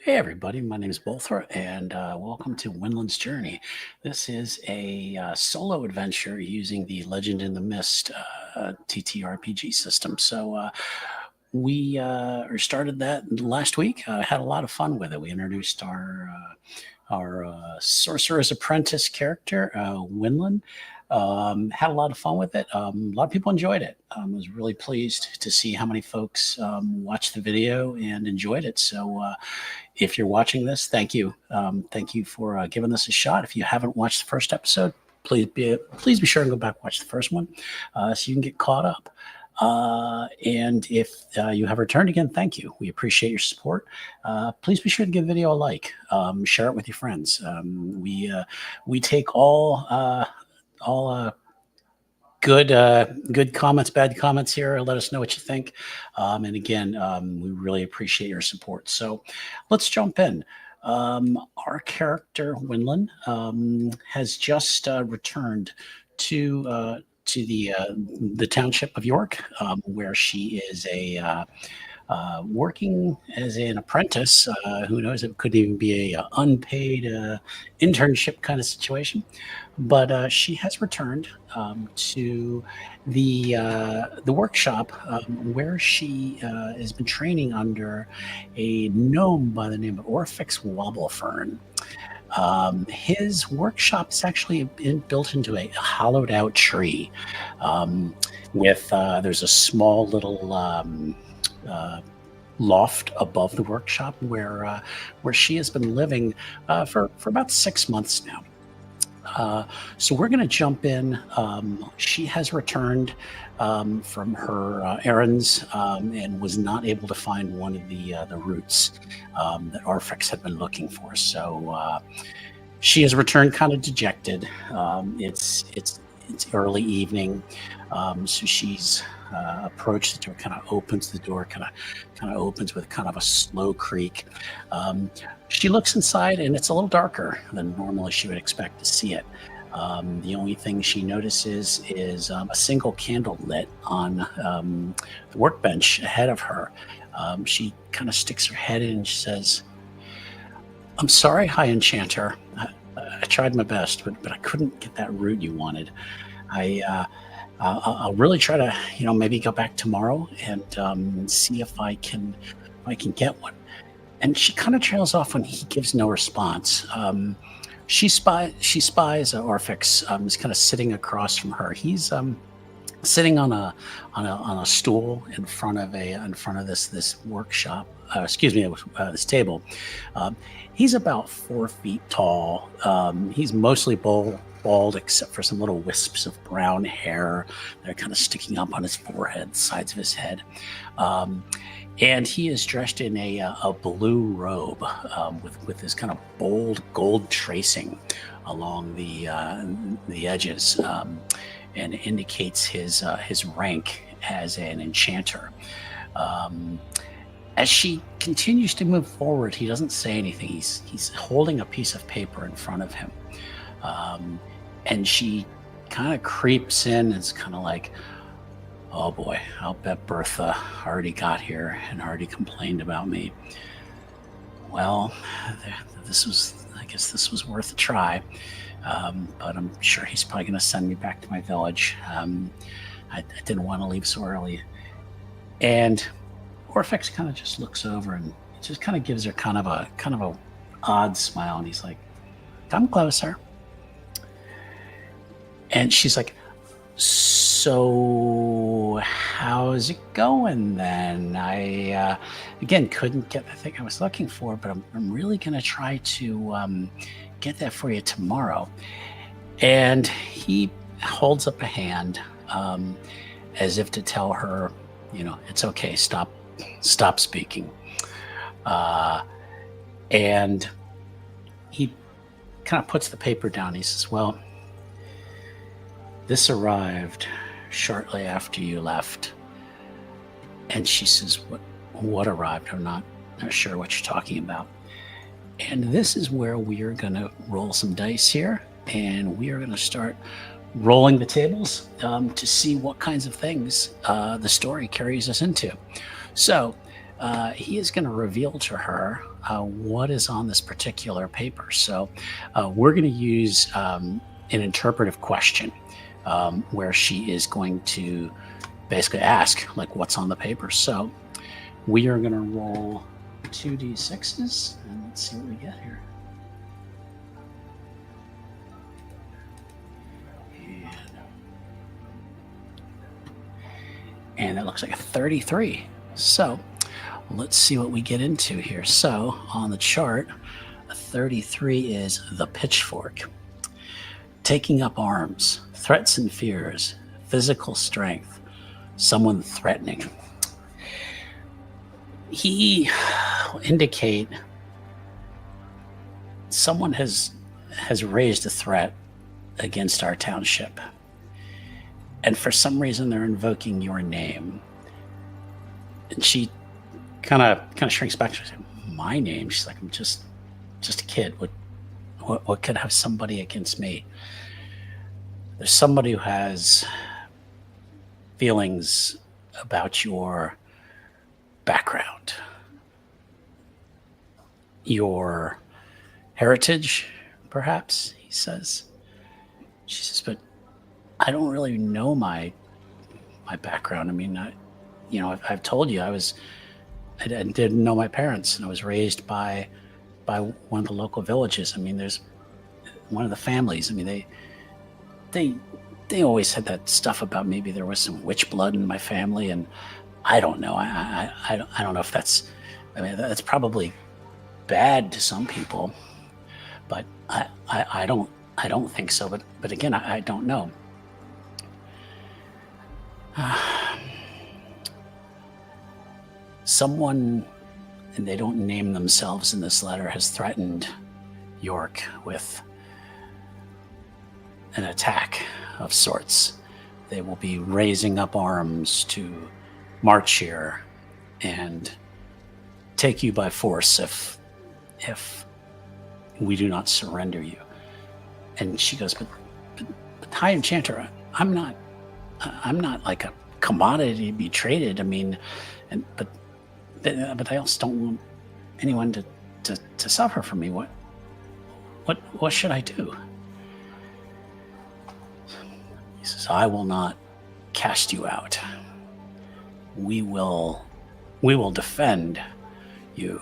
Hey everybody, my name is Bolthra, and welcome to Winlynn's Journey. This is a solo adventure using the Legend in the Mist TTRPG system. We started that last week. Had a lot of fun with it. We introduced our sorcerer's apprentice character, Winlynn. Had a lot of fun with it. A lot of people enjoyed it. Was really pleased to see how many folks watched the video and enjoyed it. If you're watching this, thank you. Thank you for giving this a shot. If you haven't watched the first episode, please be sure and go back and watch the first one so you can get caught up. And if you have returned again, thank you. We appreciate your support. Please be sure to give the video a like. Share it with your friends. We take all good comments, bad comments here. Let us know what you think. And again, we really appreciate your support. So let's jump in. Our character, Winlynn, has just returned to the township of York, where she is working as an apprentice. Who knows? It could even be a unpaid internship kind of situation. But she has returned to the workshop where she has been training under a gnome by the name of Orifix Wobblefern. His workshop is actually built into a hollowed out tree with there's a small little loft above the workshop where she has been living for about 6 months now. So we're going to jump in. She has returned from her errands and was not able to find one of the roots that Orifix had been looking for. So she has returned kind of dejected. It's early evening, so she's approached the door, kind of opens the door, kind of opens with kind of a slow creak. She looks inside, and it's a little darker than normally she would expect to see it. The only thing she notices is a single candle lit on the workbench ahead of her. She kind of sticks her head in and she says, "I'm sorry, High Enchanter. I tried my best, but I couldn't get that root you wanted. I'll really try to, maybe go back tomorrow and see if I can get one." And she kind of trails off when he gives no response. She spies Orifix is kind of sitting across from her. He's sitting on a stool in front of this workshop. This table. He's about 4 feet tall. He's mostly bald, except for some little wisps of brown hair that are kind of sticking up on his forehead, sides of his head. And he is dressed in a blue robe with this kind of bold gold tracing along the edges, and it indicates his rank as an enchanter. As she continues to move forward, he doesn't say anything. He's holding a piece of paper in front of him. And she kind of creeps in and is kind of like, "Oh boy, I'll bet Bertha already got here and already complained about me. Well, I guess this was worth a try. But I'm sure he's probably going to send me back to my village. I didn't want to leave so early." And Orifix kind of just looks over and just kind of gives her kind of a odd smile, and he's like, "Come closer." And she's like, "So how's it going then? I again couldn't get the thing I was looking for, but I'm really gonna try to get that for you tomorrow." And he holds up a hand as if to tell her, it's okay. Stop speaking. And he kind of puts the paper down. He says, "Well, this arrived shortly after you left." And she says, What arrived? I'm not sure what you're talking about." And this is where we are going to roll some dice here, and we are going to start rolling the tables to see what kinds of things the story carries us into. So he is going to reveal to her what is on this particular paper. So we're going to use an interpretive question where she is going to basically ask, like, what's on the paper. So we are going to roll 2d6s, and let's see what we get here. And that looks like a 33. So let's see what we get into here. So on the chart, a 33 is the pitchfork. Taking up arms, threats and fears, physical strength, someone threatening. He indicate someone has raised a threat against our township. And for some reason, they're invoking your name. And she kind of shrinks back. She's like, my name? She's like, I'm just a kid. What could have somebody against me? There's somebody who has feelings about your background, your heritage, perhaps, he says. She says, but I don't really know my background. I mean, I've told you I didn't know my parents, and I was raised by one of the local villages. I mean, there's one of the families. I mean, they always had that stuff about maybe there was some witch blood in my family, and I don't know. I don't know if that's. I mean, that's probably bad to some people, but I don't think so. But again, I don't know. Someone, and they don't name themselves in this letter, has threatened York with an attack of sorts. They will be raising up arms to march here and take you by force if we do not surrender you. And she goes, but High Enchanter, I'm not like a commodity to be traded. I mean, but I also don't want anyone to suffer from me. What should I do? He says, I will not cast you out. We will defend you.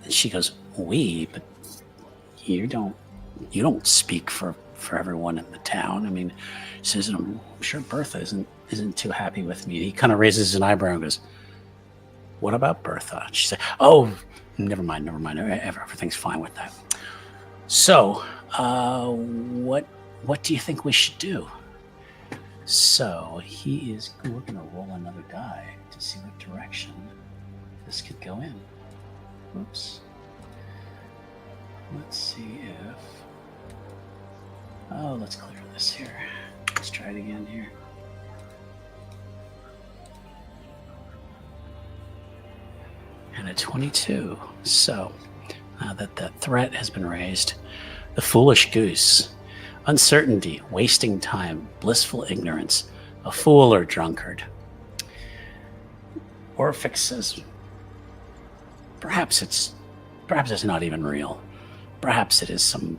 And she goes, but you don't speak for everyone in the town. I mean, she says, I'm sure Bertha isn't too happy with me. He kind of raises an eyebrow and goes, what about Bertha? She said, oh, never mind. Everything's fine with that. So, what do you think we should do? So we're going to roll another die to see what direction this could go in. Oops. Let's see if... Oh, let's clear this here. Let's try it again here. And a 22. So, now that threat has been raised, the foolish goose, uncertainty, wasting time, blissful ignorance, a fool or drunkard. Orifix says, perhaps it's not even real. Perhaps it is some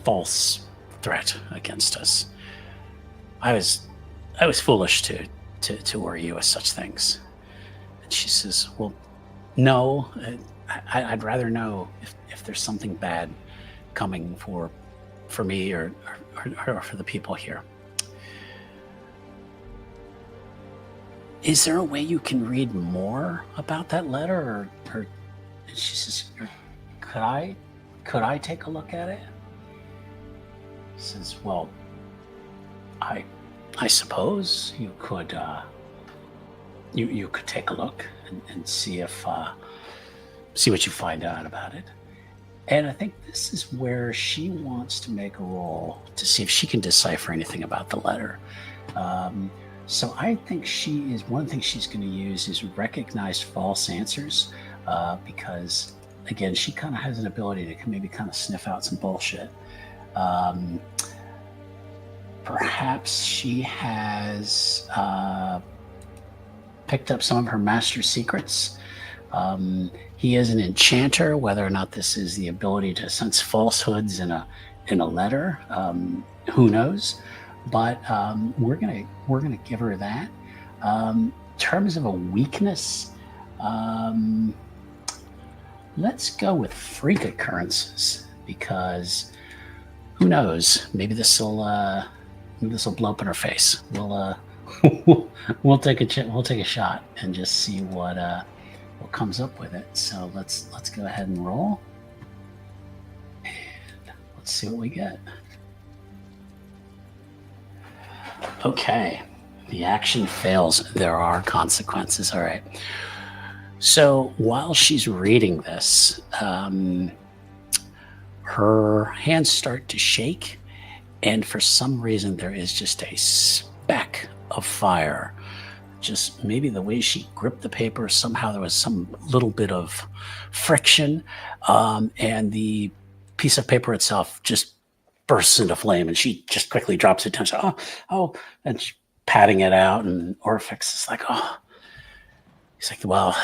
false threat against us. I was foolish to worry you with such things. And she says, well, no, I'd rather know if there's something bad coming for me or for the people here. Is there a way you can read more about that letter, or she says, could I take a look at it? He says, well, I suppose you could you could take a look and see what you find out about it. And I think this is where she wants to make a roll to see if she can decipher anything about the letter. So I think one thing she's going to use is recognize false answers, because again, she kind of has an ability to maybe kind of sniff out some bullshit. Perhaps she has picked up some of her master's secrets. He is an enchanter. Whether or not this is the ability to sense falsehoods in a letter, who knows? But we're gonna give her that. In terms of a weakness, let's go with freak occurrences, because who knows? Maybe this will blow up in her face. We'll take a shot and just see what comes up with it. So let's go ahead and roll, and let's see what we get. Okay, the action fails. There are consequences. All right. So while she's reading this, her hands start to shake, and for some reason there is just a speck of fire. Just maybe the way she gripped the paper, somehow there was some little bit of friction, and the piece of paper itself just bursts into flame, and she just quickly drops it down. So, oh, and she's patting it out, and Orifix is like, oh. He's like, well,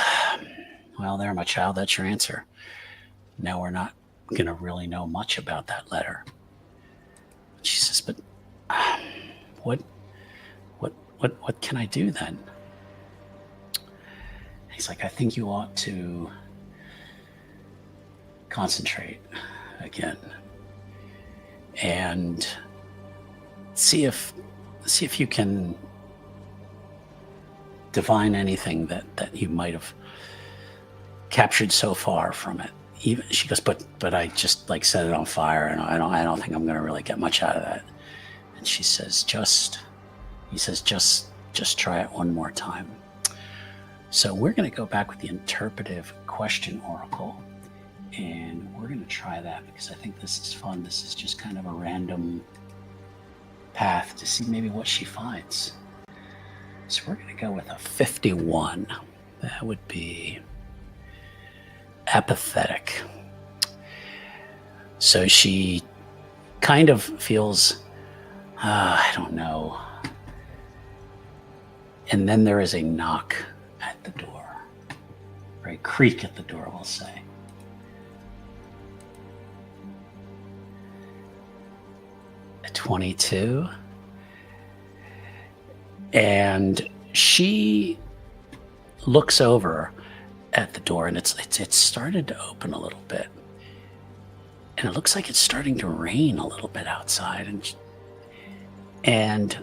there, my child, that's your answer. Now we're not going to really know much about that letter. She says, but what can I do then? He's like, I think you ought to concentrate again and see if you can divine anything that you might have captured so far from it. Even she goes, but I just like set it on fire, and I don't think I'm going to really get much out of that. And she says, just try it one more time. So we're going to go back with the interpretive question oracle, and we're going to try that because I think this is fun. This is just kind of a random path to see maybe what she finds. So we're going to go with a 51. That would be apathetic. So she kind of feels, I don't know. And then there is a knock at the door, or a creak at the door, we'll say. A 22. And she looks over at the door, and it's started to open a little bit, and it looks like it's starting to rain a little bit outside. And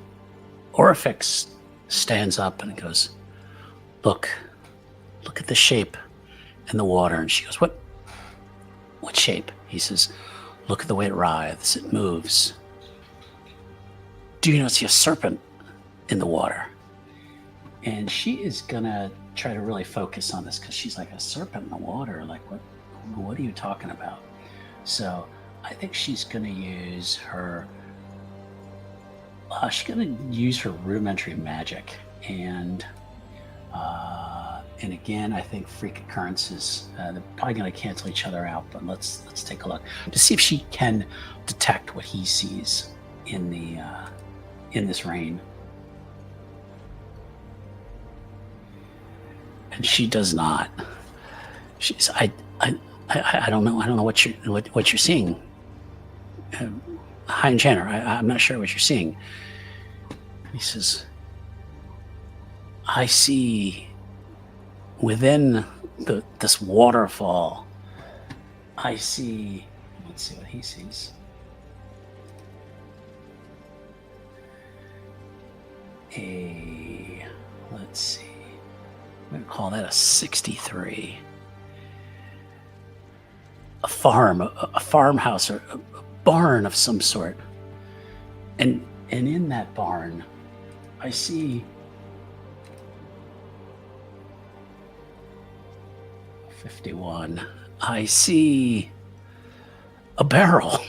Orifix stands up and goes, look at the shape in the water. And she goes, what shape? He says, look at the way it writhes, it moves. Do you not see a serpent in the water? And she is gonna try to really focus on this, because she's like, a serpent in the water? Like, what are you talking about? So I think she's gonna use her rudimentary magic, and again, I think freak occurrences, they're probably going to cancel each other out, but let's take a look to see if she can detect what he sees in this rain. And she does not. She's I don't know what you're seeing. High enchanter, I'm not sure what you're seeing. He says, I see within this waterfall, I see, let's see what he sees. Let's see, I'm going to call that a 63. A farmhouse, or a barn of some sort. And in that barn, I see 51. I see a barrel.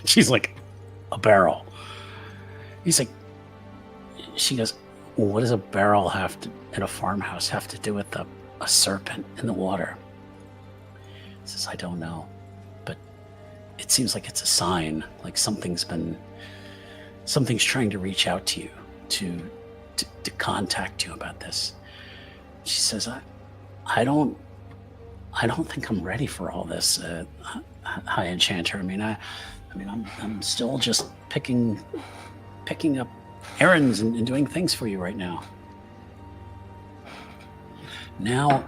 She's like, a barrel. He's like, she goes, well, what does a barrel in a farmhouse have to do with a serpent in the water? He says, I don't know, but it seems like it's a sign, like something's trying to reach out to you, to contact you about this. She says, I don't think I'm ready for all this, High Enchanter. I'm still just picking up errands and doing things for you right now. Now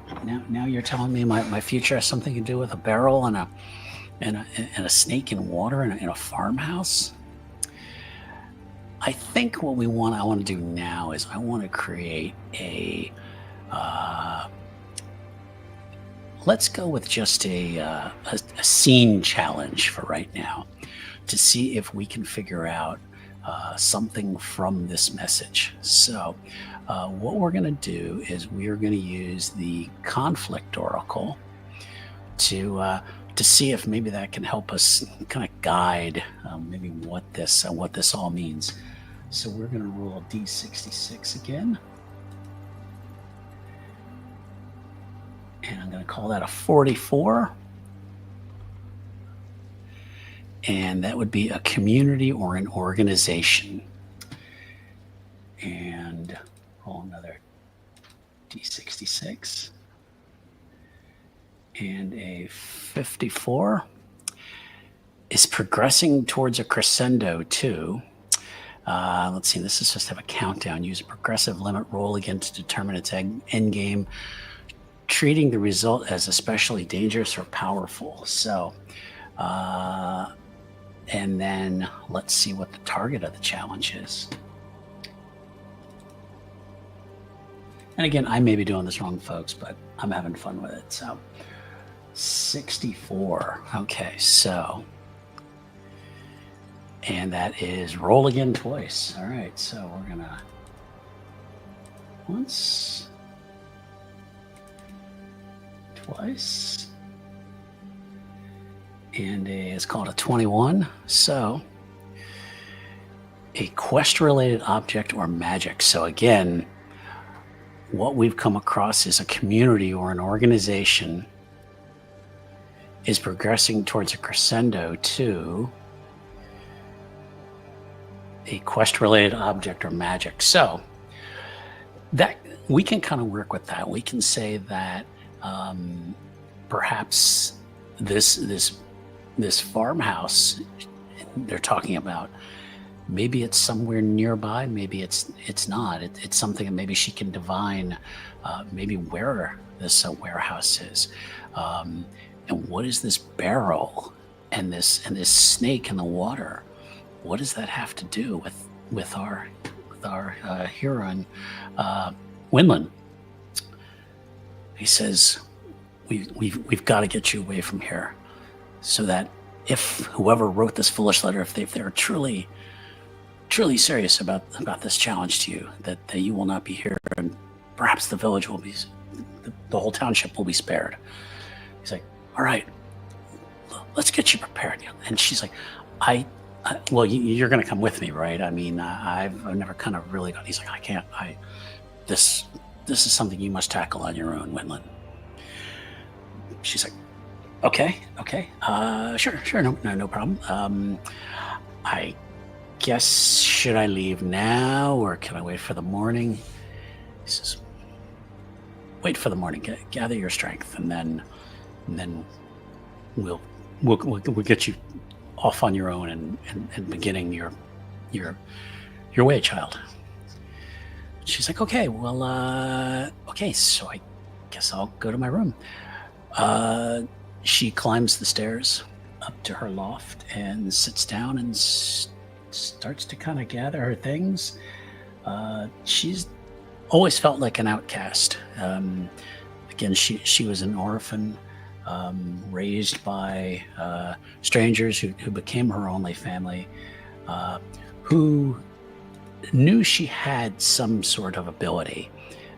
you're telling me my future has something to do with a barrel and a snake in water in a farmhouse? I think what I want to do now is I want to create a let's go with just a scene challenge for right now to see if we can figure out something from this message. So what we're going to do is we're going to use the conflict oracle to see if maybe that can help us kind of guide maybe what this all means. So we're going to roll D66 again. And I'm going to call that a 44. And that would be a community or an organization. And roll another D66. And a 54 is progressing towards a crescendo too. Let's see, this is just have a countdown. Use a progressive limit roll again to determine its end game, treating the result as especially dangerous or powerful. So, and then let's see what the target of the challenge is. And again, I may be doing this wrong, folks, but I'm having fun with it. So 64. Okay, so, and that is roll again twice. All right, so we're gonna once, twice, and it's called a 21. So a quest-related object or magic. So again, what we've come across is a community or an organization is progressing towards a crescendo to a quest-related object or magic. So that we can kind of work with that. We can say that perhaps this farmhouse they're talking about, maybe it's somewhere nearby, maybe it's not. It's something that maybe she can divine, maybe where this warehouse is, and what is this barrel and this snake in the water? What does that have to do with our hero, Winlynn? He says, we've got to get you away from here, so that if whoever wrote this foolish letter, if they're truly serious about this challenge to you, that you will not be here, and perhaps the village will be, the whole township will be spared. He's like, all right, let's get you prepared. And she's like, well, you're going to come with me, right? I mean, I've never kind of really got. He's like, I can't. This is something you must tackle on your own, Winlynn. She's like, okay, sure, no problem. I guess, should I leave now or can I wait for the morning? He says, wait for the morning. Gather your strength, and then we'll get you off on your own and beginning your way, child. She's like, okay, well, okay, so I guess I'll go to my room. She climbs the stairs up to her loft and sits down and starts to kind of gather her things. She's always felt like an outcast. Again, she was an orphan, raised by strangers who became her only family, who knew she had some sort of ability.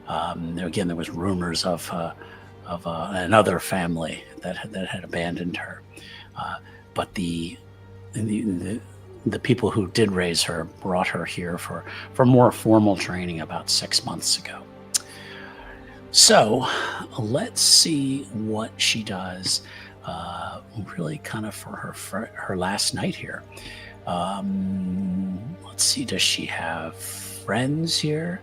Again, there was rumors of another family that had abandoned her, but the people who did raise her brought her here for more formal training about 6 months ago. So let's see what she does, really kind of for her last night here. Let's see, does she have friends here?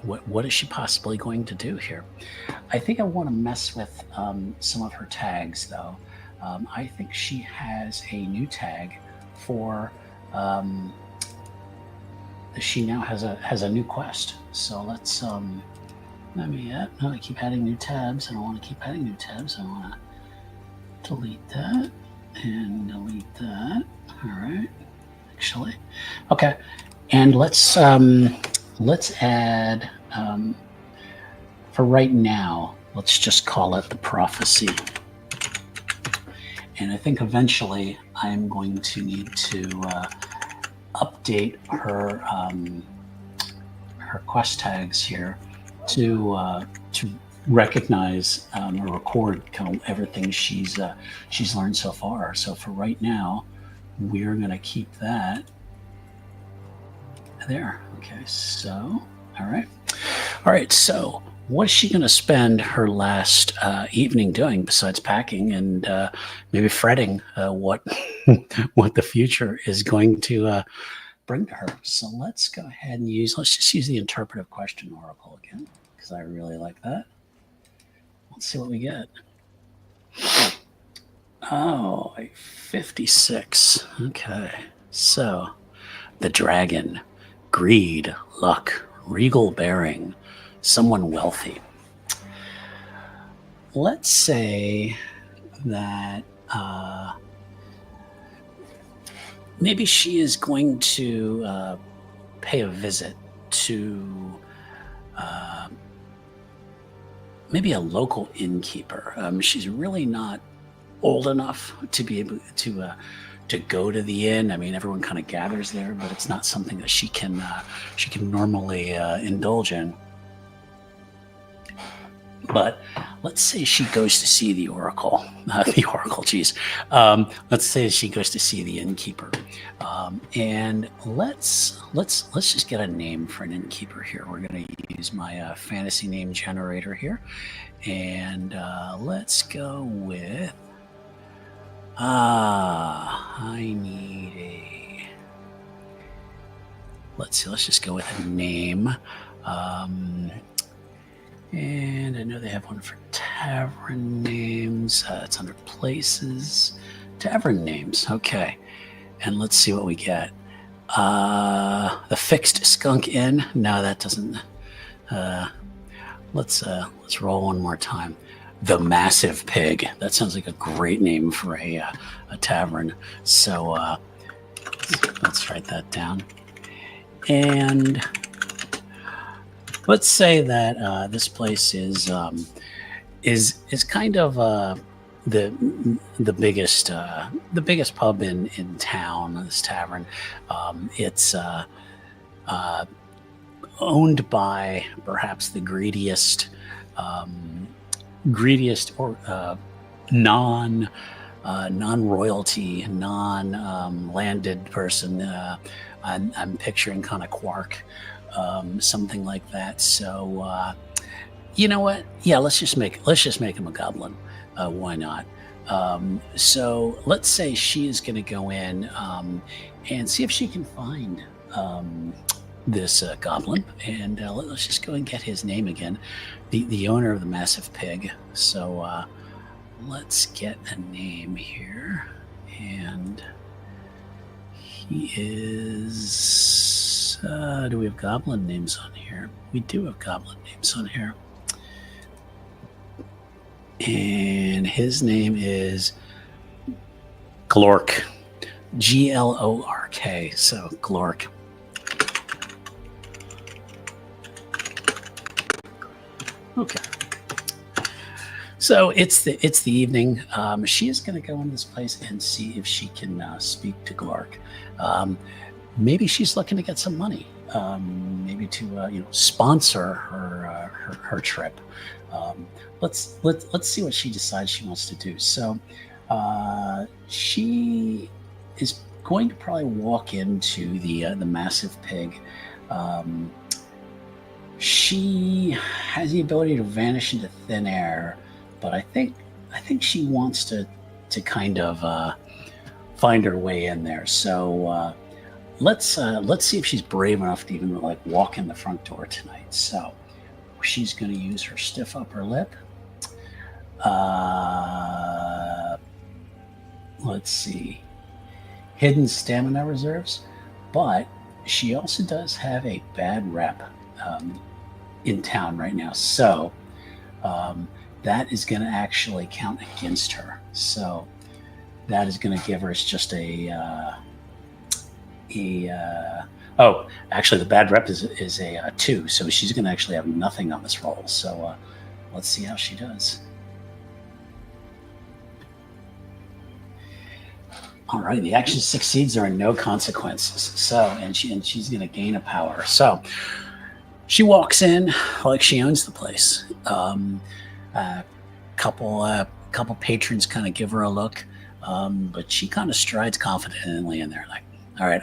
what is she possibly going to do here? I think I want to mess with some of her tags, though. I think she has a new tag for. She now has a new quest. So let's let me no, I keep adding new tabs. I don't want to keep adding new tabs. I want to delete that and delete that. All right, actually, okay. And let's add for right now. Let's just call it the prophecy. And I think eventually I'm going to need to update her her quest tags here to recognize or record kind of everything she's learned so far. So for right now, we're going to keep that there. Okay, so all right. So what is she going to spend her last evening doing besides packing and maybe fretting what what the future is going to bring to her? So let's go ahead and let's just use the interpretive question oracle again, because I really like that. Let's see what we get. Oh, a 56. Okay. So the dragon, greed, luck, regal bearing, someone wealthy. Let's say that maybe she is going to pay a visit to maybe a local innkeeper. She's really not old enough to be able to go to the inn. I mean, everyone kind of gathers there, but it's not something that she can normally indulge in. But let's say she goes to see the oracle. Geez. Let's say she goes to see the innkeeper, and let's just get a name for an innkeeper here. We're going to use my fantasy name generator here, and let's go with. I need a. Let's see. Let's just go with a name. And I know they have one for tavern names. It's under places. Tavern names. Okay. And let's see what we get. The Fixed Skunk Inn. No, that doesn't. Let's roll one more time. The Massive Pig. That sounds like a great name for a tavern. So let's write that down. And let's say that this place is kind of the biggest pub in town. This tavern, it's owned by perhaps the greediest or non-royalty, non-landed person. I'm picturing kind of Quark. Something like that. So you know what? Yeah, let's just make him a goblin. Why not? So let's say she is going to go in and see if she can find this goblin, and let's just go and get his name again. The owner of the Massive Pig. So let's get a name here, and he is. Do we have goblin names on here? We do have goblin names on here. And his name is Glork. Glork. So Glork. Okay. So it's the evening. She is going to go in this place and see if she can speak to Glork. Maybe she's looking to get some money, maybe to sponsor her trip. Let's see what she decides she wants to do. So she is going to probably walk into the Massive Pig. She has the ability to vanish into thin air, but I think she wants to kind of find her way in there. So let's see if she's brave enough to even like walk in the front door tonight. So she's going to use her stiff upper lip. Let's see, hidden stamina reserves, but she also does have a bad rep in town right now. So that is going to actually count against her. So that is going to give her just oh, actually the bad rep is a 2, so she's going to actually have nothing on this roll. So let's see how she does. All right, the action succeeds. There are no consequences. So, and she's going to gain a power. So she walks in like she owns the place. Couple patrons kind of give her a look, but she kind of strides confidently in there, like, all right,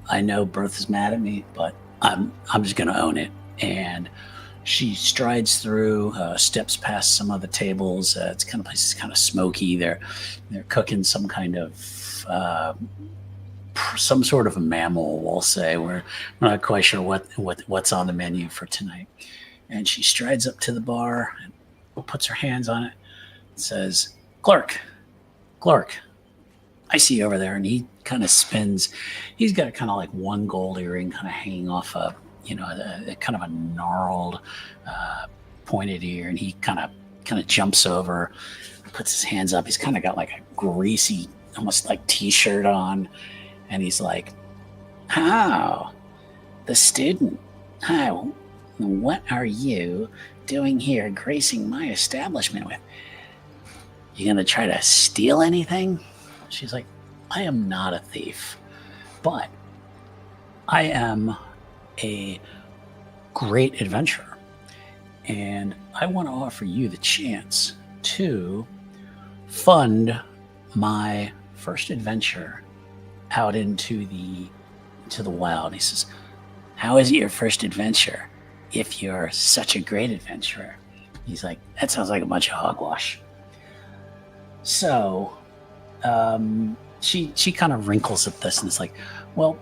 I know Bertha's mad at me, but I'm just going to own it. And she strides through, steps past some of the tables. It's kind of place is kind of smoky. They're cooking some kind of some sort of a mammal, we'll say. We're not quite sure what's on the menu for tonight. And she strides up to the bar and puts her hands on it and says, Clark, I see you over there. And he kind of spins. He's got kind of like one gold earring kind of hanging off a kind of a gnarled, pointed ear. And he kind of jumps over, puts his hands up. He's kind of got like a greasy, almost like t-shirt on. And he's like, "Oh, the student. How? What are you doing here gracing my establishment with? You gonna try to steal anything?" She's like, "I am not a thief, but I am a great adventurer, and I want to offer you the chance to fund my first adventure out into the wild." He says, "How is it your first adventure if you're such a great adventurer?" He's like, "That sounds like a bunch of hogwash." So she kind of wrinkles at this and it's like, "Well,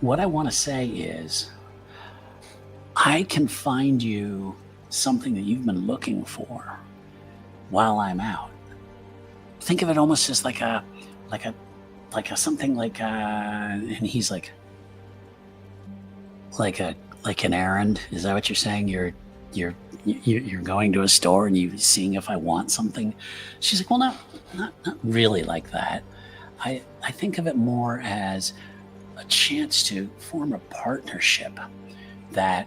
what I want to say is I can find you something that you've been looking for while I'm out. Think of it almost as like a something like and he's like an errand. Is that what you're saying? You're going to a store and you seeing if I want something?" She's like, "Well, not really like that. I think of it more as a chance to form a partnership that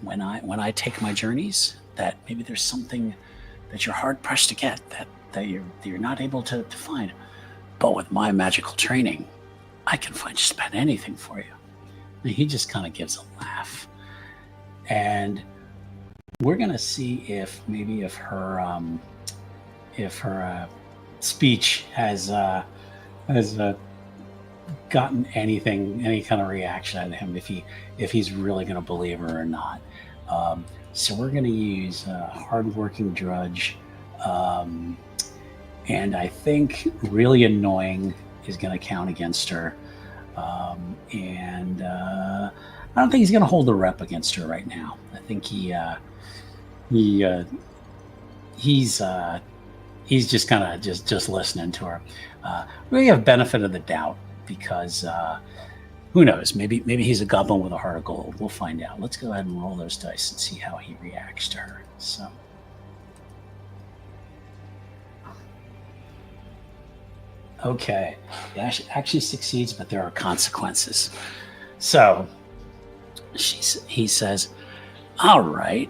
when I take my journeys, that maybe there's something that you're hard pressed to get that you're not able to find. But with my magical training, I can find just about anything for you." And he just kind of gives a laugh. And we're gonna see if her speech has gotten any kind of reaction out of him, if he's really going to believe her or not. So we're going to use hardworking drudge, and I think really annoying is going to count against her, and I don't think he's going to hold the rep against her right now. I think he's just kind of just listening to her. We have benefit of the doubt because who knows? Maybe he's a goblin with a heart of gold. We'll find out. Let's go ahead and roll those dice and see how he reacts to her. So, okay, it actually succeeds, but there are consequences. So he says, "All right.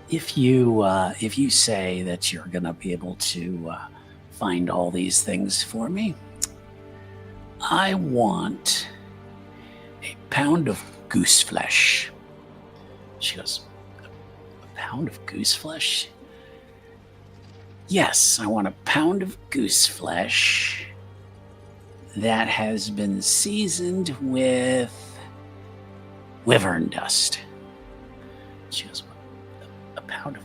If you say that you're going to be able to find all these things for me, I want a pound of goose flesh." She goes, "A pound of goose flesh?" "Yes, I want a pound of goose flesh that has been seasoned with wyvern dust." She goes, "A pound of...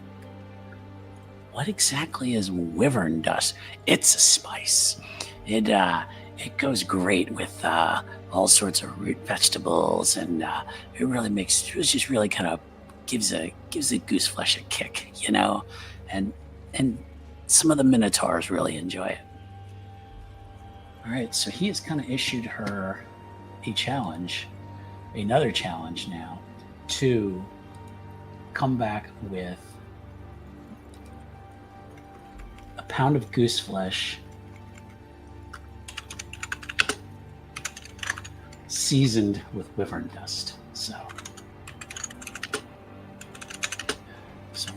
What exactly is wyvern dust?" "It's a spice. it goes great with all sorts of root vegetables, and it just really kind of gives the goose flesh a kick, and and some of the minotaurs really enjoy it. All right, so he has kind of issued her another challenge now, to come back with a pound of goose flesh seasoned with wyvern dust. So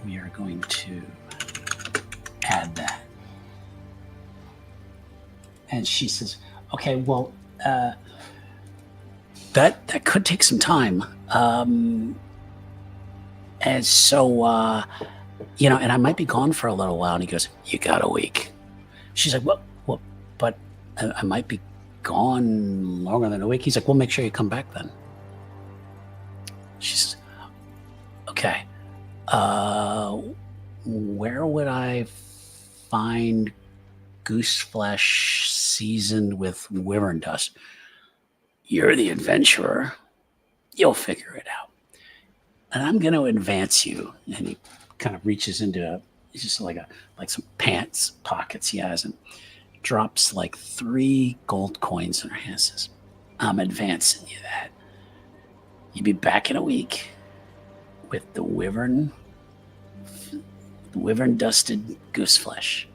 we are going to add that. And she says, okay, well, that could take some time. And so, and I might be gone for a little while. And he goes, you got a week. She's like, well, but I might be gone longer than a week. He's like, well, make sure you come back then. She says, okay, where would I find goose flesh seasoned with wyvern dust? You're the adventurer. You'll figure it out. And I'm going to advance you. And he kind of reaches into just like some pants pockets he has, and drops like 3 gold coins in her hand. Says, I'm advancing you that. You'll be back in a week with the wyvern dusted goose flesh.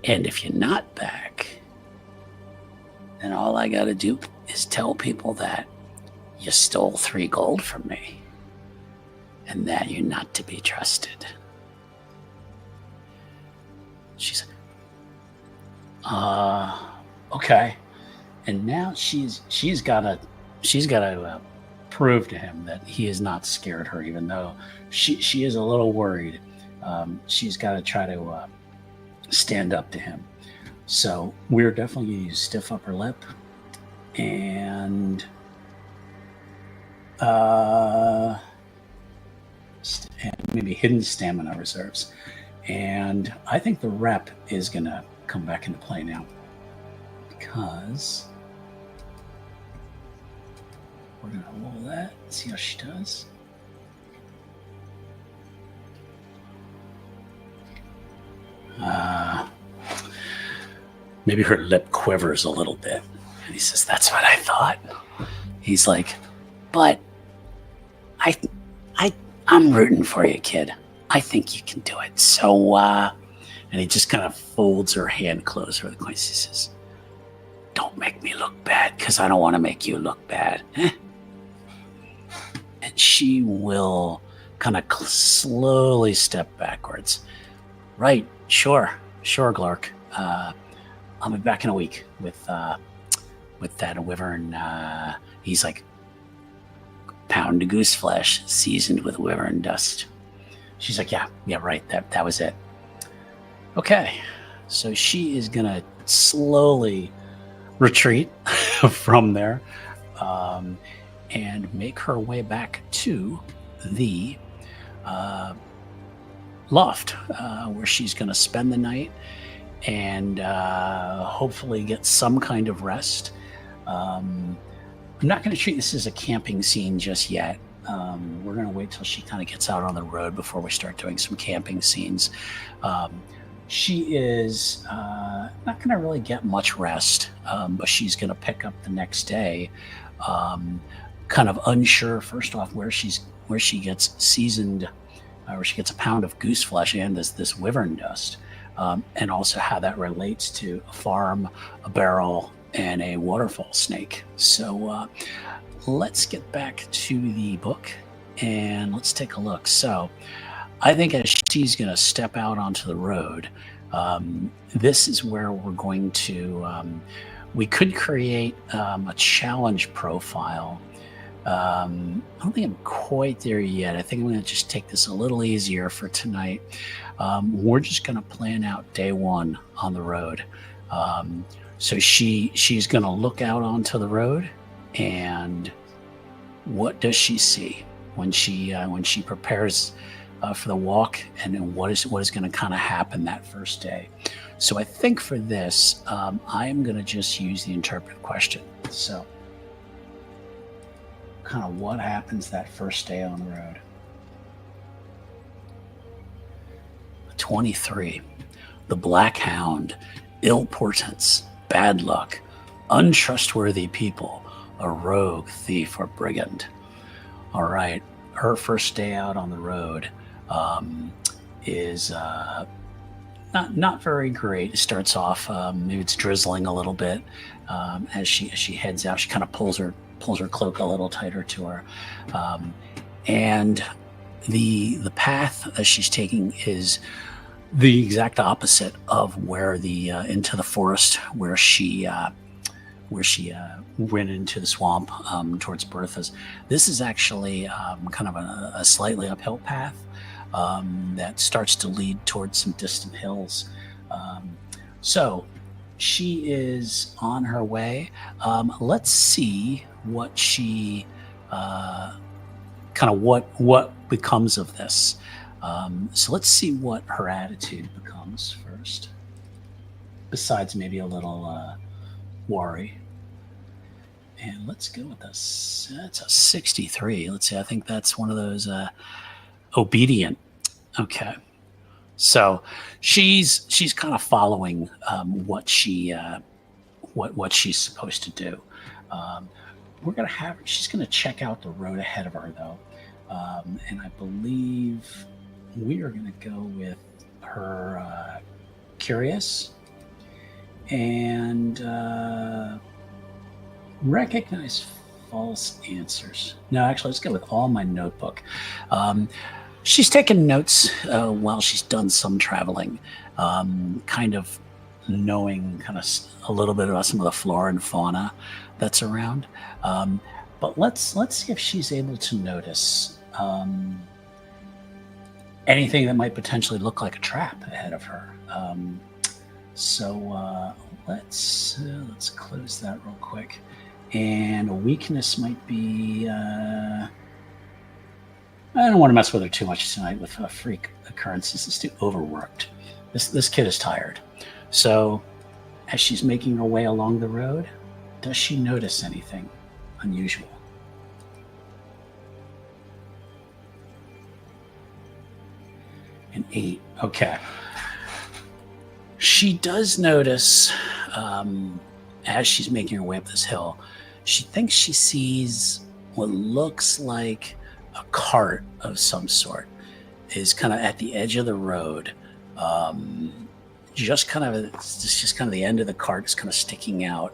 And if you're not back, then all I got to do is tell people that you stole 3 gold from me, and that you're not to be trusted. She's okay. And now she's got to prove to him that he has not scared her, even though she is a little worried. She's got to try to stand up to him. So we're definitely going to use stiff upper lip and maybe hidden stamina reserves. And I think the rep is going to come back into play now, because we're going to roll that, see how she does. Maybe her lip quivers a little bit. And he says, that's what I thought. He's like, but I'm rooting for you, kid. I think you can do it. So, and he just kind of folds her hand close over the coins. He says, don't make me look bad, because I don't want to make you look bad. And she will kind of slowly step backwards. Right, sure, Glark. I'll be back in a week with that wyvern. He's like, pound of goose flesh seasoned with wyvern dust. She's like, yeah, right. That was it. Okay, so she is gonna slowly retreat from there, and make her way back to the loft, where she's gonna spend the night and hopefully get some kind of rest. I'm not going to treat this as a camping scene just yet. We're going to wait till she kind of gets out on the road before we start doing some camping scenes. She is not going to really get much rest, but she's going to pick up the next day, kind of unsure, first off, where she gets seasoned, where she gets a pound of goose flesh and this wyvern dust. And also how that relates to a farm, a barrel, and a waterfall snake. So let's get back to the book and let's take a look. So I think as she's going to step out onto the road, this is where we're going to, we could create a challenge profile. I don't think I'm quite there yet. I think I'm going to just take this a little easier for tonight. We're just going to plan out day 1 on the road. So she's going to look out onto the road, and what does she see when she prepares for the walk, and then what is going to kind of happen that first day? So I think for this, I am going to just use the interpretive question. So kind of what happens that first day on the road. 23. The Black Hound, ill portents, bad luck, untrustworthy people, a rogue, thief, or brigand. All right, her first day out on the road is not very great. It starts off, maybe it's drizzling a little bit as she heads out. She kind of pulls her cloak a little tighter to her, and the path that she's taking is the exact opposite of where the into the forest where she went into the swamp towards Bertha's. This is actually kind of a slightly uphill path that starts to lead towards some distant hills. So she is on her way. Let's see what she kind of what becomes of this. So let's see what her attitude becomes first, besides maybe a little worry. And let's go with this. That's a 63. Let's see. I think that's one of those obedient. Okay. So she's kind of following what she's supposed to do. We're gonna have she's gonna check out the road ahead of her though, and I believe we are gonna go with her curious and recognize false answers. No, actually, let's go with all my notebook. She's taken notes while she's done some traveling, kind of knowing kind of a little bit about some of the flora and fauna that's around. But let's see if she's able to notice anything that might potentially look like a trap ahead of her. So let's close that real quick. And a weakness might be. I don't want to mess with her too much tonight with freak occurrences. It's too overworked. This kid is tired. So, as she's making her way along the road, does she notice anything unusual? An 8. Okay. She does notice, as she's making her way up this hill, she thinks she sees what looks like a cart of some sort is kind of at the edge of the road. It's just kind of the end of the cart is kind of sticking out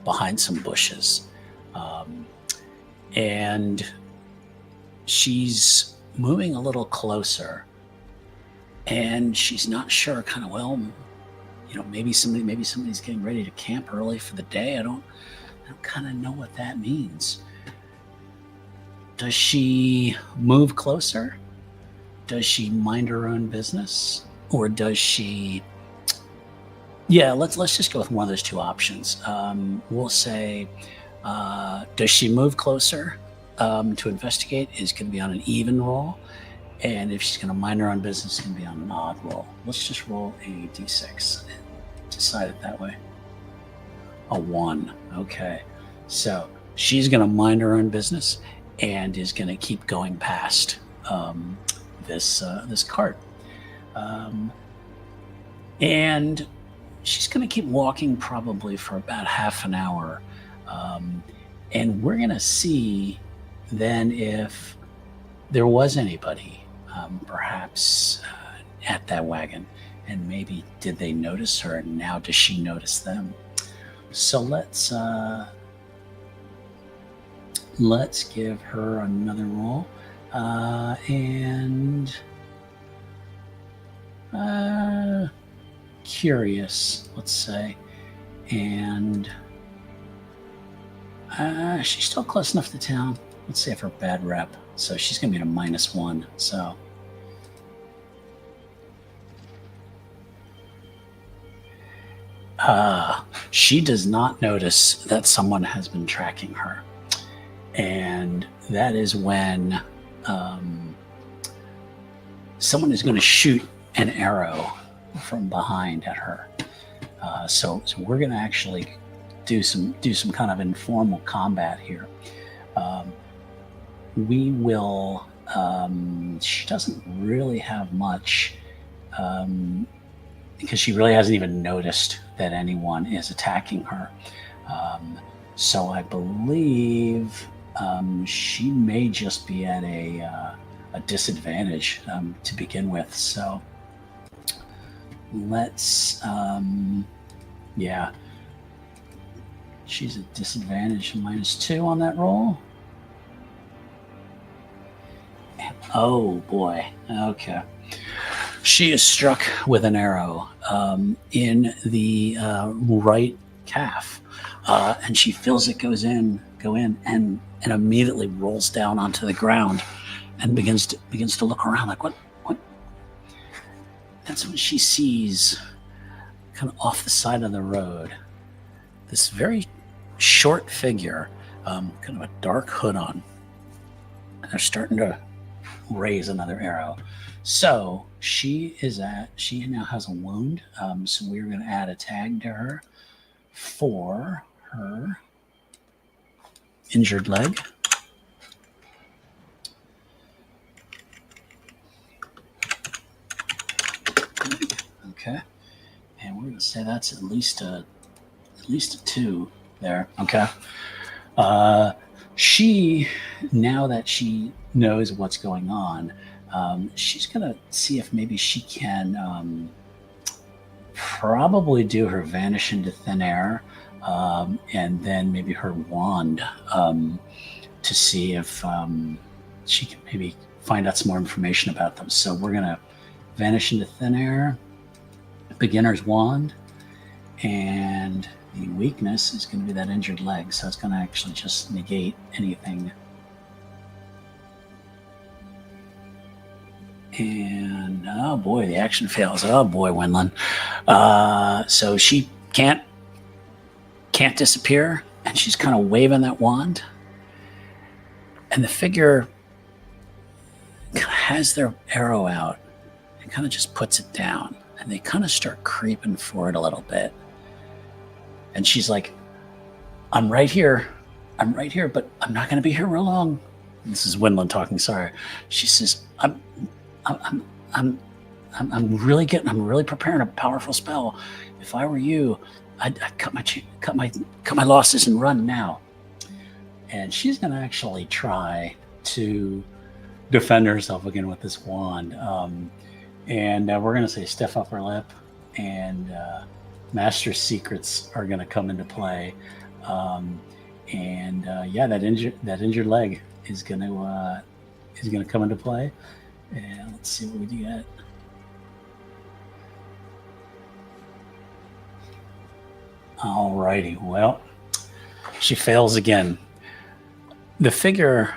behind some bushes. And she's moving a little closer and she's not sure maybe somebody's getting ready to camp early for the day. I don't kind of know what that means. Does she move closer? Does she mind her own business? Or does she... Yeah, let's just go with one of those two options. We'll say, does she move closer to investigate is going to be on an even roll. And if she's going to mind her own business, it's going to be on an odd roll. Let's just roll a d6 and decide it that way. A 1. Okay. So she's going to mind her own business and is going to keep going past this cart. And she's going to keep walking probably for about half an hour. And we're going to see then if there was anybody perhaps at that wagon. And maybe did they notice her and now does she notice them? So let's give her another roll. And curious, let's say. And she's still close enough to town. Let's say for bad rep. So she's going to be at a -1. So she does not notice that someone has been tracking her. And that is when someone is going to shoot an arrow from behind at her. So we're going to actually do some kind of informal combat here. We will. She doesn't really have much, because she really hasn't even noticed that anyone is attacking her. So I believe she may just be at a disadvantage to begin with. So let's, yeah, she's at disadvantage, -2 on that roll. Oh boy, okay. She is struck with an arrow in the right calf, and she feels it go in, and immediately rolls down onto the ground and begins to look around like what. That's when she sees, kind of off the side of the road, this very short figure, kind of a dark hood on, and they're starting to raise another arrow. So she now has a wound. So we're going to add a tag to her for her injured leg. Okay, and we're going to say that's at least a 2 there. Okay. She, now that she knows what's going on, she's going to see if maybe she can probably do her vanish into thin air, and then maybe her wand, to see if she can maybe find out some more information about them. So we're going to vanish into thin air, beginner's wand, and the weakness is going to be that injured leg. So it's going to actually just negate anything. And oh boy, the action fails. Oh boy, Winlynn. So she can't disappear, and she's kind of waving that wand, and the figure kind of has their arrow out and kind of just puts it down, and they kind of start creeping forward a little bit. And she's like, I'm right here, but I'm not going to be here real long. This is Winlynn talking. Sorry. She says, I'm really preparing a powerful spell. If I were you, I'd cut my losses and run now. And she's going to actually try to defend herself again with this wand. And we're going to say stiff upper lip, and Master Secrets are going to come into play. Yeah, that injured leg is going to come into play. And let's see what we get. Alrighty, well, she fails again. The figure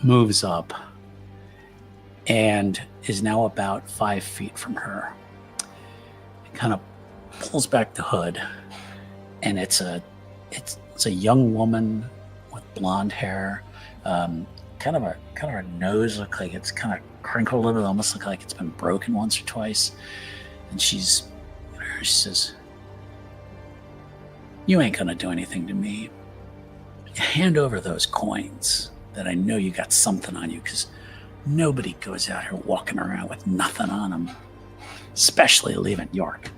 moves up and is now about 5 feet from her. It kind of pulls back the hood, and it's a young woman with blonde hair. Kind of her nose looks like it's kind of crinkled a little bit, almost look like it's been broken once or twice. And she says, "You ain't gonna do anything to me. Hand over those coins that I know you got something on you, because nobody goes out here walking around with nothing on them, especially leaving York."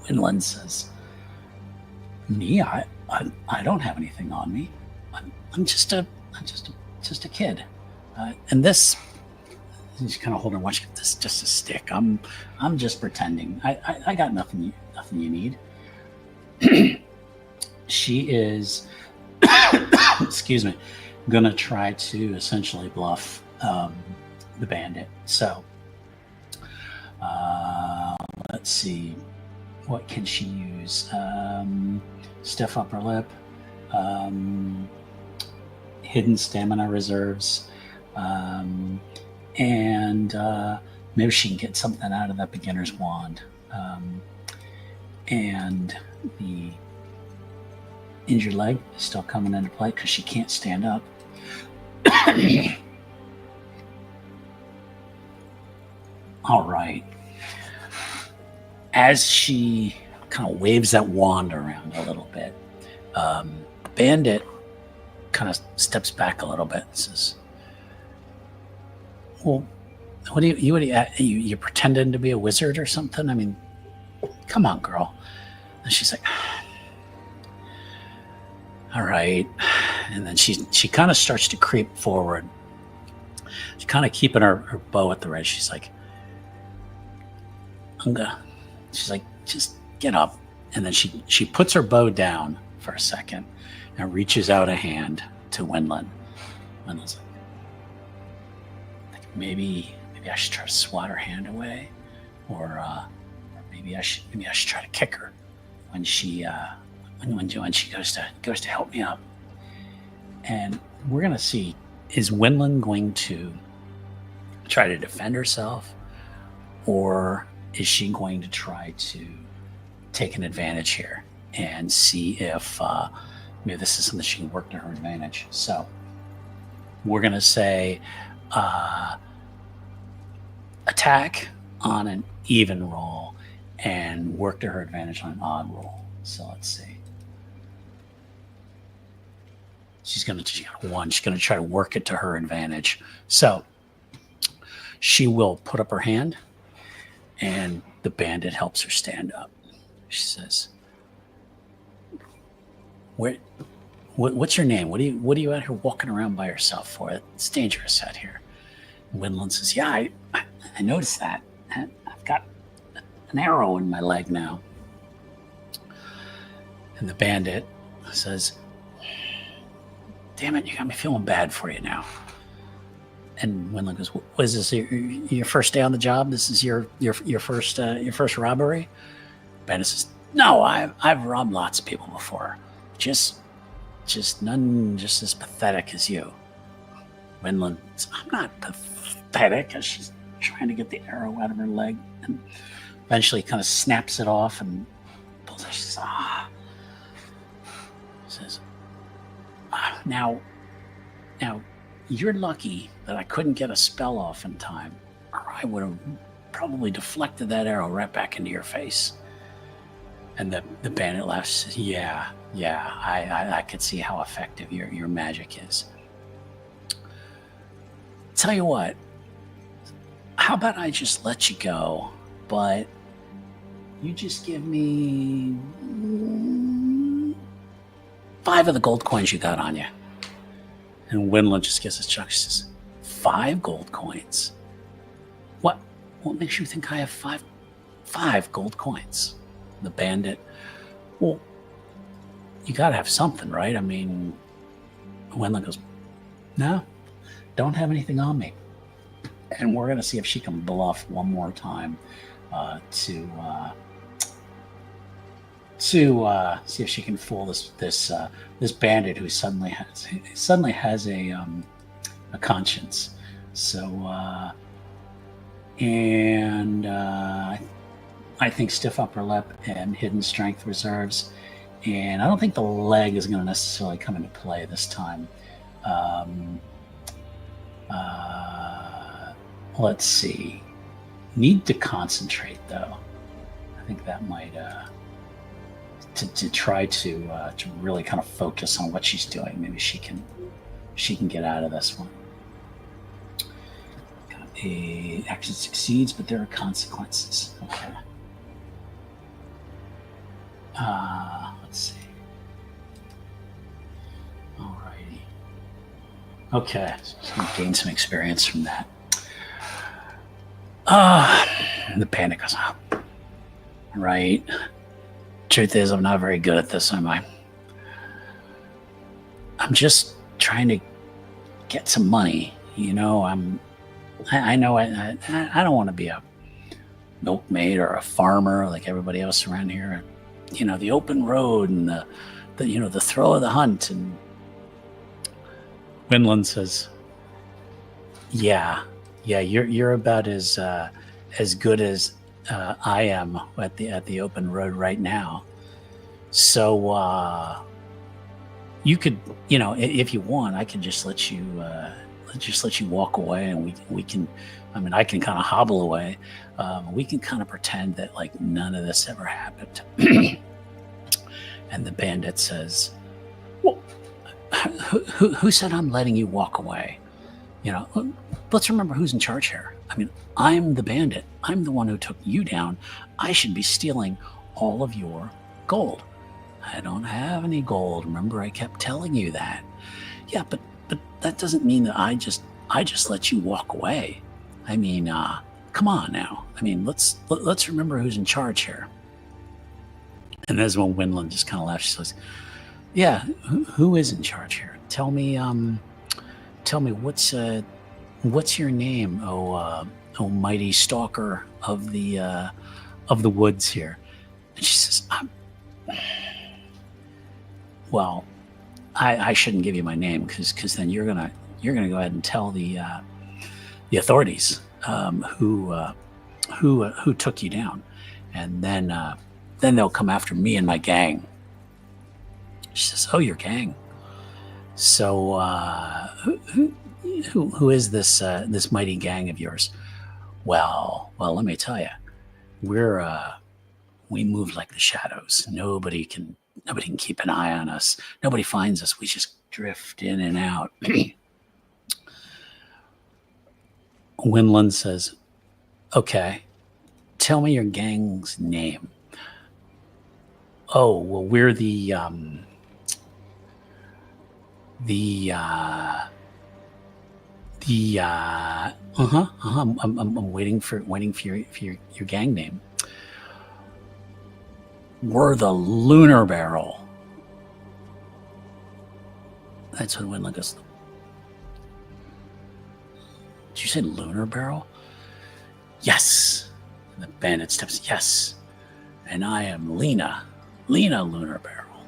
And Winlynn says, "Me? I don't have anything on me. I'm just a kid. And this," he's kind of holding her watch. "This is just a stick. I'm just pretending. I got nothing you need." She is, excuse me, gonna try to essentially bluff the bandit. So let's see, what can she use? Stiff upper lip, hidden stamina reserves, and maybe she can get something out of that beginner's wand. And the injured leg is still coming into play because she can't stand up. All right. as she kind of waves that wand around a little bit, Bandit kind of steps back a little bit and says, "Well, what do you pretending to be a wizard or something? I mean, come on, girl." And she's like, "All right." And then she kind of starts to creep forward. She's kind of keeping her bow at the ready. She's like, she's like, "Just get up." And then she puts her bow down for a second and reaches out a hand to Winlynn. Winlynn's like, maybe I should try to swat her hand away, or maybe I should try to kick her when she goes to help me up. And we're gonna see, is Winlynn going to try to defend herself, or is she going to try to take an advantage here and see if maybe this is something she can work to her advantage? So we're going to say attack on an even roll and work to her advantage on an odd roll. So let's see. She's going to one. She's going to try to work it to her advantage. So she will put up her hand, and the bandit helps her stand up. She says, "What's your name? What are you out here walking around by yourself for? It's dangerous out here." Winlynn says, "Yeah, I noticed that. I've got an arrow in my leg now." And the bandit says, "Damn it, you got me feeling bad for you now." And Winlynn goes, "Was this your first day on the job? This is your first robbery?" Bandit says, "No, I've robbed lots of people before. Just none just as pathetic as you." Winlynn says, "I'm not pathetic," as she's trying to get the arrow out of her leg, and eventually kind of snaps it off and pulls it. She says, Says, now you're lucky that I couldn't get a spell off in time, or I would have probably deflected that arrow right back into your face." And the bandit laughs and says, Yeah, I could see how effective your magic is. Tell you what, how about I just let you go, but you just give me 5 of the gold coins you got on you. And Winlynn just gets a chuckle. She says, 5 gold coins? What makes you think I have 5 gold coins? The bandit, well, you gotta have something, right? I mean, Winlynn goes, "No, don't have anything on me." And we're gonna see if she can bluff one more time to see if she can fool this bandit who suddenly has a conscience. So I think stiff upper lip and hidden strength reserves, and I don't think the leg is going to necessarily come into play this time. Let's see. Need to concentrate though. I think that might to try to really kind of focus on what she's doing. Maybe she can get out of this one. A action succeeds, but there are consequences. Okay. Let's see. Alrighty. Okay, so I'm gonna gain some experience from that. The panic goes up. Right. Truth is, I'm not very good at this, am I? I'm just trying to get some money. You know, I know I don't want to be a milkmaid or a farmer like everybody else around here. You know, the open road and the thrill of the hunt. And Winlynn says, Yeah, you're about as good as I am at the open road right now. So you could, if you want, I could just let you just let you walk away, and we can. I mean, I can kind of hobble away. We can kind of pretend that like none of this ever happened. And the bandit says, "Well, who said I'm letting you walk away? You know, let's remember who's in charge here. I mean, I'm the bandit. I'm the one who took you down. I should be stealing all of your gold. I don't have any gold. Remember, I kept telling you that. Yeah, but that doesn't mean that I just let you walk away. I mean, come on now. I mean, let's remember who's in charge here." And there's when Winlynn just kind of laughs. She says, "Yeah, who is in charge here? Tell me what's your name, oh mighty stalker of the woods here?" And she says, "Well, I shouldn't give you my name because then you're gonna go ahead and tell the authorities who took you down, and then they'll come after me and my gang." She says, "Oh, your gang. So who is this mighty gang of yours?" Well, let me tell you, we move like the shadows. Nobody can keep an eye on us. Nobody finds us. We just drift in and out. Winlynn says, "Okay, tell me your gang's name." "Oh, well, we're the I'm waiting for your gang name. We're the Lunar Barrel." That's when Winlynn goes, "Did you say Lunar Barrel?" "Yes." And the bandit steps, "Yes. And I am Lena Lunar Barrel,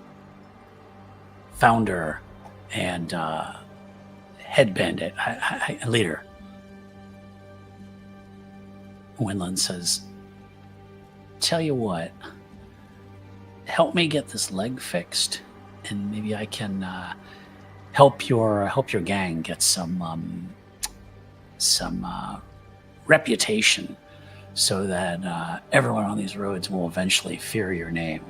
founder and head bandit, leader." Winlynn says, "Tell you what, help me get this leg fixed, and maybe I can help your gang get some reputation, so that everyone on these roads will eventually fear your name."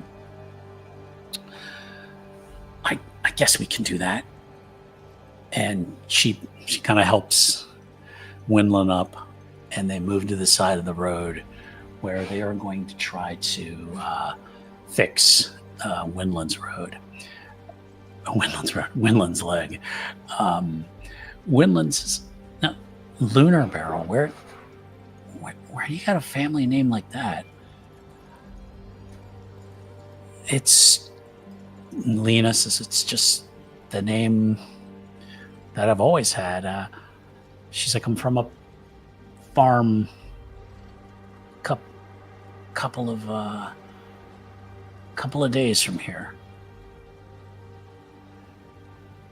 I guess we can do that. And she kind of helps Winlynn up, and they move to the side of the road where they are going to try to fix Winlynn's leg. Winlynn says, "Now, Lunar Barrel, where do you got a family name like that?" Lena says, "It's just the name that I've always had." She's like, "I'm from a farm couple of days from here."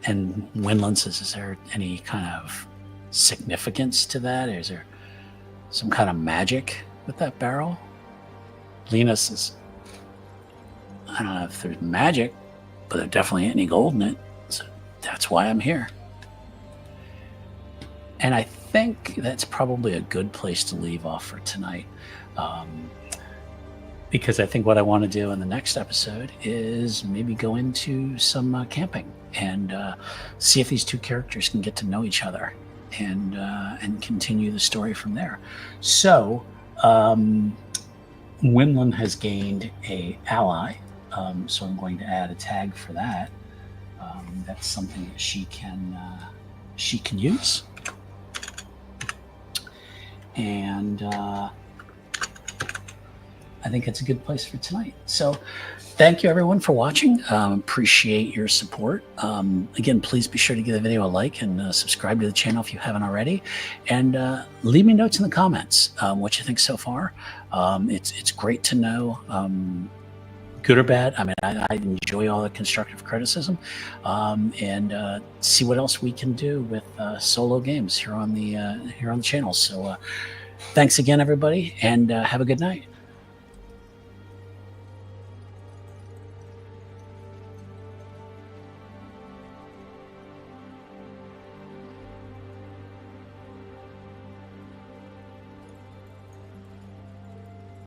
And Winlynn says, "Is there any kind of significance to that? Is there some kind of magic with that barrel?" Lena says, "I don't know if there's magic, but there definitely ain't any gold in it. So that's why I'm here." And I think that's probably a good place to leave off for tonight. Because I think what I want to do in the next episode is maybe go into some camping and see if these two characters can get to know each other and continue the story from there. So Winlynn has gained a ally, so I'm going to add a tag for that. That's something that she can use, and I think it's a good place for tonight. So thank you everyone for watching. Appreciate your support. Again, please be sure to give the video a like and subscribe to the channel if you haven't already. And leave me notes in the comments what you think so far. It's great to know, good or bad. I mean, I enjoy all the constructive criticism, and see what else we can do with solo games here on the channel. So thanks again, everybody, and have a good night.